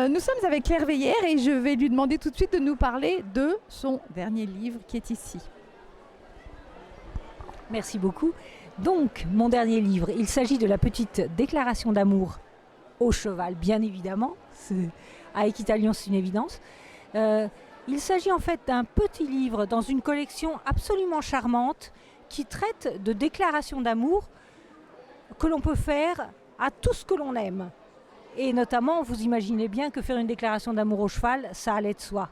Nous sommes avec Claire Veillère et je vais lui demander tout de suite de nous parler de son dernier livre qui est ici. Merci beaucoup. Donc, mon dernier livre, il s'agit de la petite déclaration d'amour au cheval, bien évidemment. À Équitalion, c'est une évidence. Il s'agit en fait d'un petit livre dans une collection absolument charmante qui traite de déclarations d'amour que l'on peut faire à tout ce que l'on aime. Et notamment, vous imaginez bien que faire une déclaration d'amour au cheval, ça allait de soi.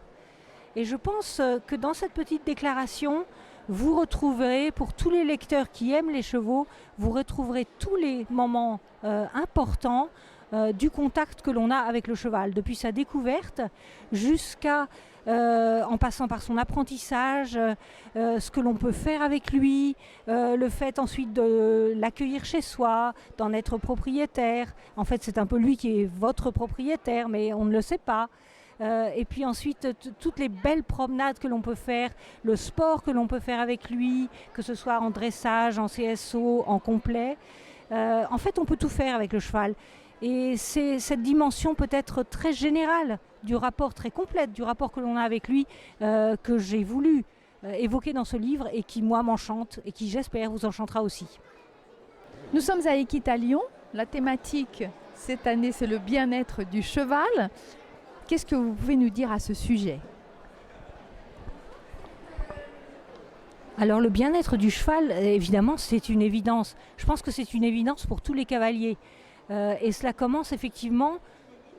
Et je pense que dans cette petite déclaration, vous retrouverez, pour tous les lecteurs qui aiment les chevaux, vous retrouverez tous les moments importants du contact que l'on a avec le cheval, depuis sa découverte jusqu'à, en passant par son apprentissage, ce que l'on peut faire avec lui, le fait ensuite de l'accueillir chez soi, d'en être propriétaire. En fait, c'est un peu lui qui est votre propriétaire, mais on ne le sait pas. Et puis ensuite, toutes les belles promenades que l'on peut faire, le sport que l'on peut faire avec lui, que ce soit en dressage, en CSO, en complet. En fait, on peut tout faire avec le cheval. Et c'est cette dimension peut-être très générale du rapport, très complète du rapport que l'on a avec lui, que j'ai voulu évoquer dans ce livre et qui, moi, m'enchante et qui, j'espère, vous enchantera aussi. Nous sommes à Équitalion. La thématique cette année, c'est le bien-être du cheval. Qu'est-ce que vous pouvez nous dire à ce sujet ? Alors le bien-être du cheval, évidemment, c'est une évidence. Je pense que c'est une évidence pour tous les cavaliers. Et cela commence effectivement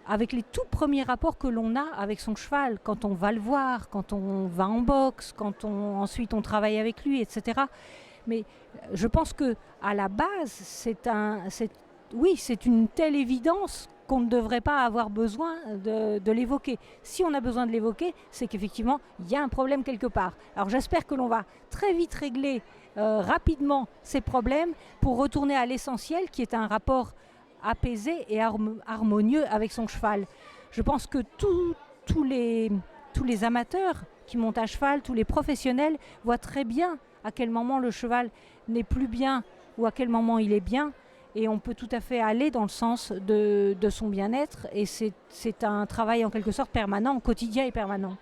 avec les tout premiers rapports que l'on a avec son cheval, quand on va le voir, quand on va en boxe, quand ensuite on travaille avec lui, etc. Mais je pense que à la base, c'est une telle évidence qu'on ne devrait pas avoir besoin de l'évoquer. Si on a besoin de l'évoquer, c'est qu'effectivement, il y a un problème quelque part. Alors j'espère que l'on va très vite régler rapidement ces problèmes pour retourner à l'essentiel, qui est un rapport apaisé et harmonieux avec son cheval. Je pense que tous les amateurs qui montent à cheval, tous les professionnels, voient très bien à quel moment le cheval n'est plus bien ou à quel moment il est bien. Et on peut tout à fait aller dans le sens de son bien-être. Et c'est un travail en quelque sorte permanent, quotidien et permanent.